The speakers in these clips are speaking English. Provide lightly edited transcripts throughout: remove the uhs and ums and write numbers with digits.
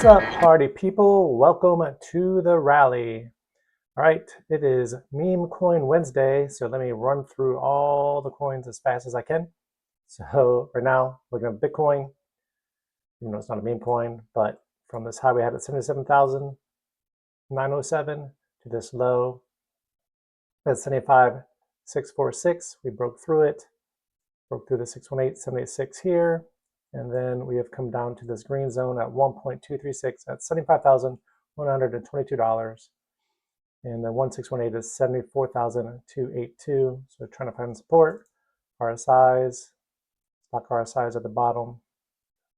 What's up, party people? Welcome to the rally. All right, it is Memecoin Wednesday, so let me run through all the coins as fast as I can. So right now, looking at Bitcoin, even though it's not a meme coin, but from this high we had at 77,907 to this low at 75,646. We broke through it, broke through the 618.786 here. And then we have come down to this green zone at 1.236 at $75,122. And the 1618 is 74,282. So trying to find support. RSIs, stock RSIs at the bottom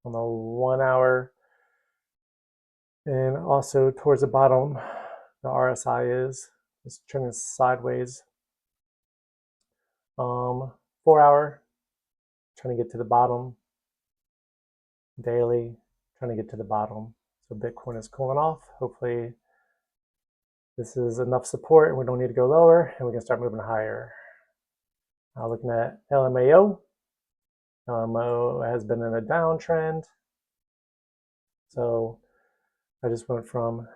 on the 1 hour. And also towards the bottom, the RSI is trending sideways. 4 hour, trying to get to the bottom. Daily, trying to get to the bottom. So Bitcoin is cooling off. Hopefully this is enough support and we don't need to go lower and we can start moving higher. Now looking at LMAO. LMAO has been in a downtrend. So I just went from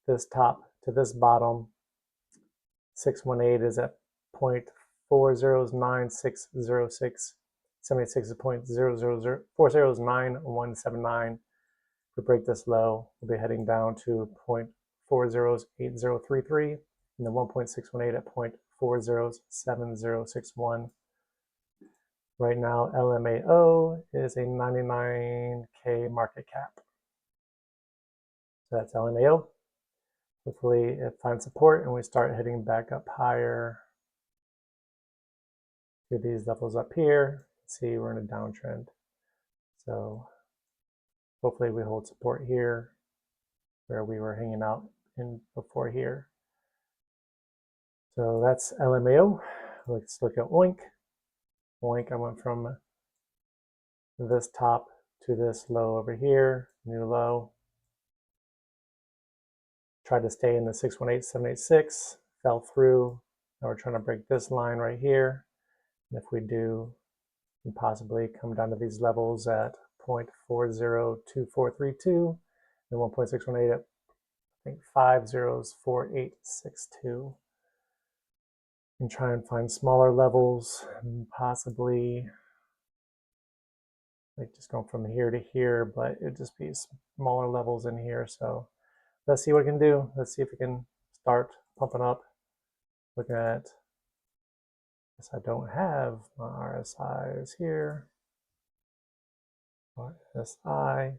this top to this bottom. 618 is at 0.409606. 76 is 0.40979. If we break this low, we'll be heading down to 0.408033 and the 1.618 at 0.407061. Right now, LMAO is a 99K market cap. So that's LMAO. Hopefully it finds support and we start heading back up higher to these levels up here. See, we're in a downtrend. So hopefully we hold support here where we were hanging out in before here. So that's LMAO. Let's look at OINK. OINK, I went from this top to this low over here, new low. Tried to stay in the 618.786, fell through. Now we're trying to break this line right here. And if we do, and possibly come down to these levels at 0.402432 and 1.618 at I think 504862. And try and find smaller levels and possibly like just going from here to here, but it'd just be smaller levels in here. So let's see what we can do. Let's see if we can start pumping up. Looking at I don't have my RSIs here. RSI.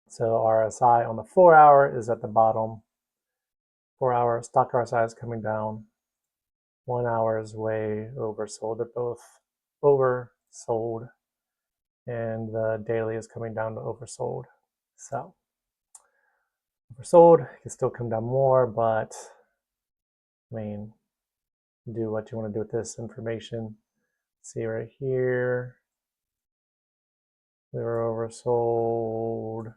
So RSI on the 4 hour is at the bottom. 4 hour stock RSI is coming down. 1 hour is way oversold. They're both oversold. And the daily is coming down to oversold. So oversold, it can still come down more, but I mean, do what you want to do with this information. See right here, they were oversold,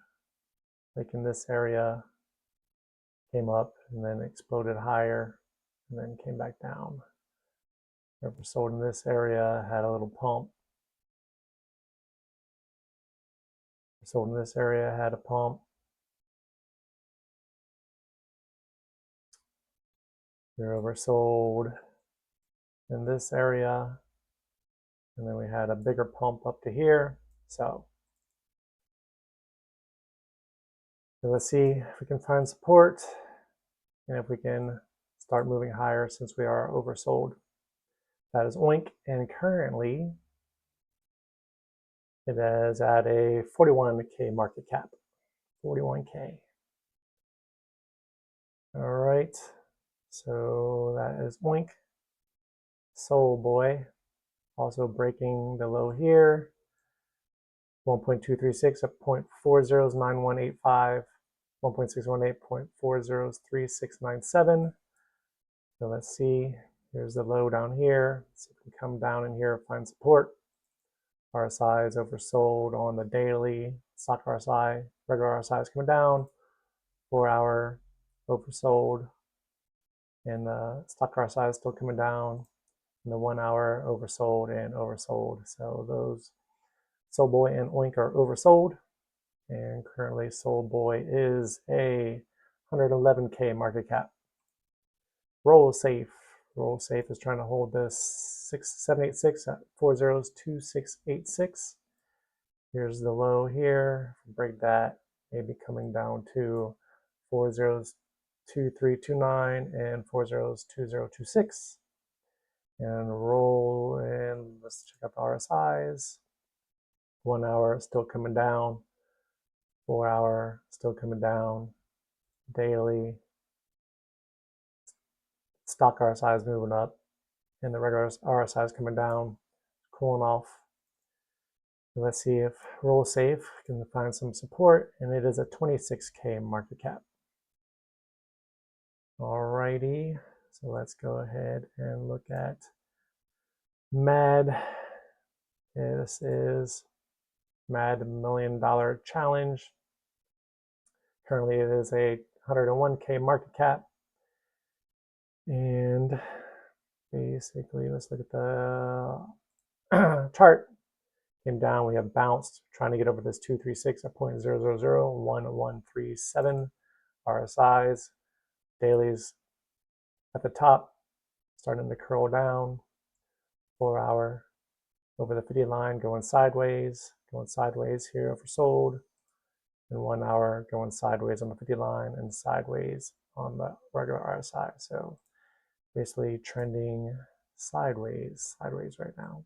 like in this area, came up and then exploded higher and then came back down. Oversold in this area, had a little pump. Oversold in this area, had a pump. They're oversold in this area. And then we had a bigger pump up to here. So let's see if we can find support and if we can start moving higher since we are oversold. That is OINK, and currently it is at a 41K market cap. 41K. All right. So that is OINK. Solboy also breaking the low here. 1.236 at 0.409185. 1.618, 0.403697. So let's see. Here's the low down here. Let's see if we can come down in here and find support. RSI is oversold on the daily. Stock RSI, regular RSI is coming down. 4 hour oversold. And the stock RSI is still coming down. And the 1 hour oversold and oversold. So those Solboy and OINK are oversold, and currently Solboy is a 111K market cap. Roll Safe is trying to hold this 6786 at 402686. Here's the low here. Break that, maybe coming down to 402329 and 402026. And roll in. Let's check out the RSIs. 1 hour still coming down. 4 hour still coming down. Daily stock RSI is moving up, and the regular RSI is coming down, cooling off. Let's see if Roll Safe can find some support, and it is a 26K market cap. Alrighty, so let's go ahead and look at MAD. This is MAD $1 Million Challenge. Currently it is a 101K market cap. And basically, let's look at the chart. Came down, we have bounced, trying to get over this 236 at 0.00011137 RSIs. Dailies at the top, starting to curl down. 4 hour over the 50 line, going sideways here oversold. And 1 hour going sideways on the 50 line and sideways on the regular RSI. So basically trending sideways right now.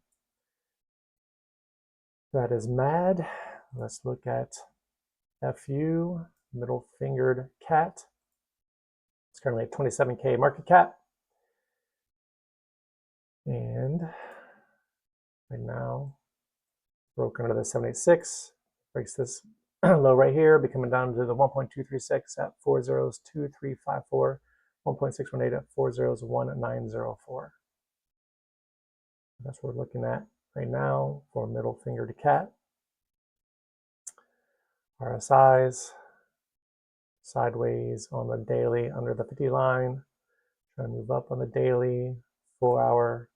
That is MAD. Let's look at FU, middle fingered cat. It's currently at 27K market cap. And right now, broke under the 786, breaks this low right here, be coming down to the 1.236 at 402354, 1.618 at 401904. That's what we're looking at right now for middle finger to cat. RSIs sideways on the daily under the 50 line. Trying to move up on the daily. 4 hour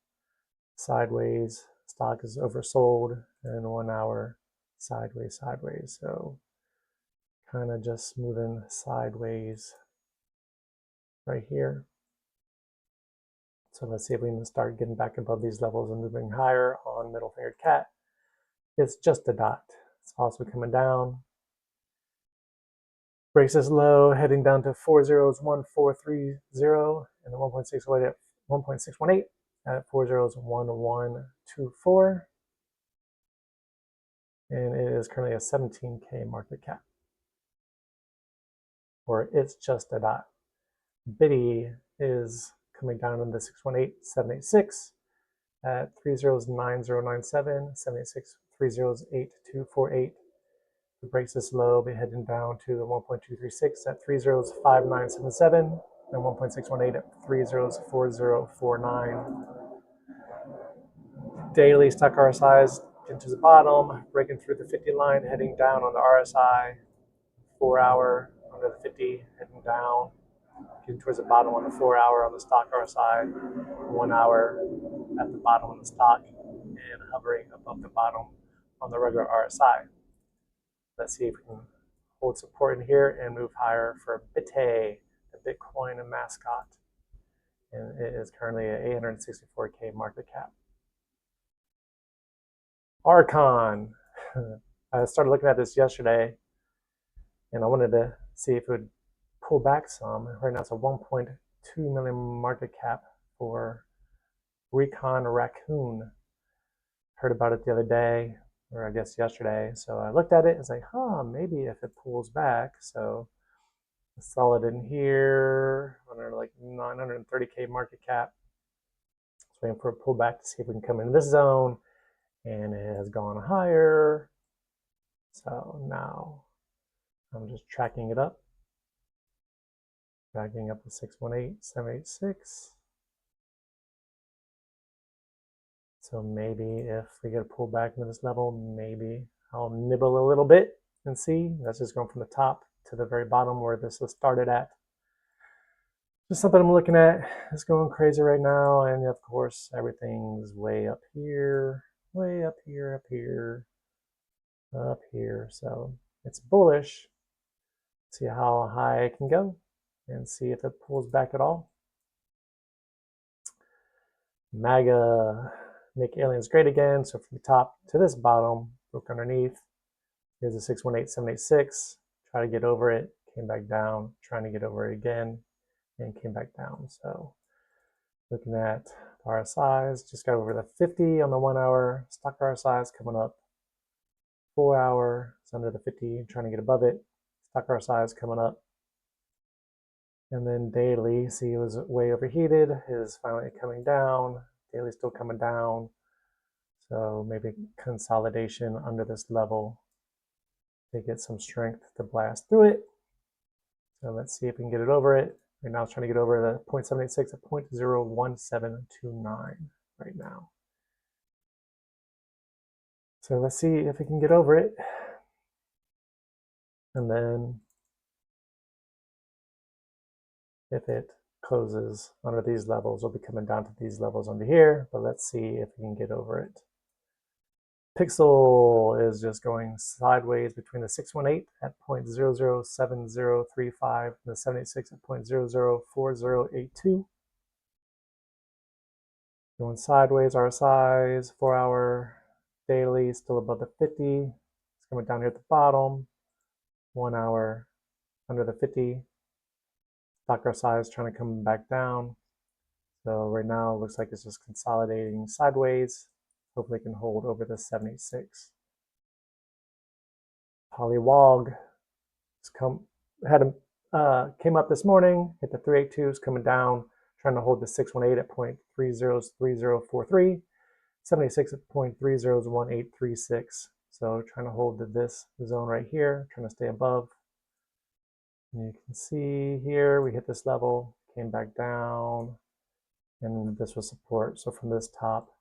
sideways. Stock is oversold, and 1 hour sideways. So kind of just moving sideways right here. So let's see if we can start getting back above these levels and moving higher on middle fingered cat. It's just a dot. It's also coming down. Breaks this low, heading down to 401430 and the 1.618 at 401124. And it is currently a 17K market cap. Or it's just a dot. Biddy is coming down in the 618786 at 309097, 763088248. It breaks this low, be heading down to the 1.236 at 305977 and 1.618 at 304049. Daily stock RSIs into the bottom, breaking through the 50 line, heading down on the RSI. 4 hour under the 50, heading down, getting towards the bottom on the 4 hour on the stock RSI, 1 hour at the bottom on the stock, and hovering above the bottom on the regular RSI. Let's see if we can hold support in here and move higher for BitA, the Bitcoin mascot. And it is currently at 864K market cap. RCON. I started looking at this yesterday, and I wanted to see if it would pull back some. Right now it's a 1.2 million market cap for RCON Raccoon. Heard about it the other day, or I guess yesterday. So I looked at it and was like, maybe if it pulls back. So I saw it in here under like 930K market cap. Just waiting for a pullback to see if we can come in this zone. And it has gone higher. So now I'm just tracking it up. Tracking up to 618786. So maybe if we get a pullback into this level, maybe I'll nibble a little bit and see. That's just going from the top to the very bottom where this was started at. Just something I'm looking at. It's going crazy right now. And of course, everything's way up here, up here. up here. So it's bullish. See how high it can go and see if it pulls back at all. MAGA, make aliens great again. So from the top to this bottom, broke underneath. Here's a 618786. Try to get over it, came back down, trying to get over it again, and came back down. So looking at RSIs, just got over the 50 on the 1 hour. Stock RSIs coming up. 4 hour, it's under the 50, trying to get above it. Stock RSIs coming up. And then daily, see it was way overheated, is finally coming down. Daily still coming down. So maybe consolidation under this level to get some strength to blast through it. So let's see if we can get it over it. Right now it's trying to get over the 0.786 at 0.01729 right now. So let's see if we can get over it. And then if it closes under these levels, we'll be coming down to these levels under here, but let's see if we can get over it. Pixel is just going sideways between the 618 at 0.007035 and the 786 at 0.004082. Going sideways, RSIs, 4 hour, daily, still above the 50. It's coming down here at the bottom. 1 hour, under the 50. Stock RSI trying to come back down. So right now it looks like it's just consolidating sideways. Hopefully it can hold over the 76. POLYWOG came up this morning, hit the 382s, coming down, trying to hold the 618 at 0.303043, 76 at 0.301836. So trying to hold this zone right here, trying to stay above. And you can see here, we hit this level, came back down, and this was support. So from this top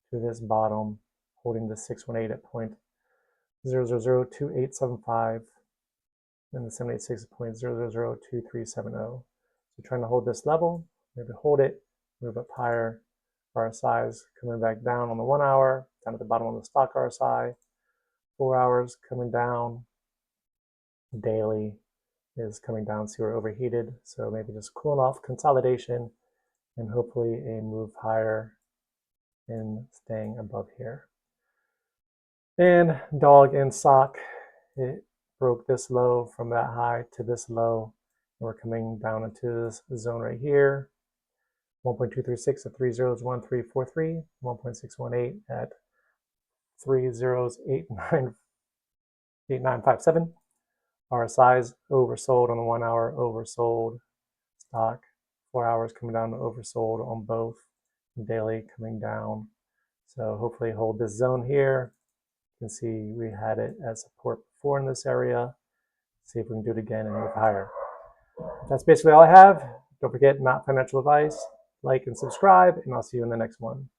to this bottom, holding the 618 at 0.0002875, and the 786 at 0.0002370. So trying to hold this level, maybe hold it, move up higher. RSIs coming back down on the 1 hour, down at the bottom on the stock RSI. 4 hours coming down. Daily is coming down, see we're overheated. So maybe just cooling off, consolidation, and hopefully a move higher and staying above here. And DOGE and SOC, it broke this low from that high to this low. We're coming down into this zone right here. 1.236 at 3.01343, 1.618 at 3.08957. RSIs oversold on the 1 hour, oversold. Stock 4 hours coming down to oversold on both. Daily coming down. So hopefully hold this zone here. You can see we had it as support before in this area. See if we can do it again and move higher. That's basically all I have. Don't forget, not financial advice. Like and subscribe, and I'll see you in the next one.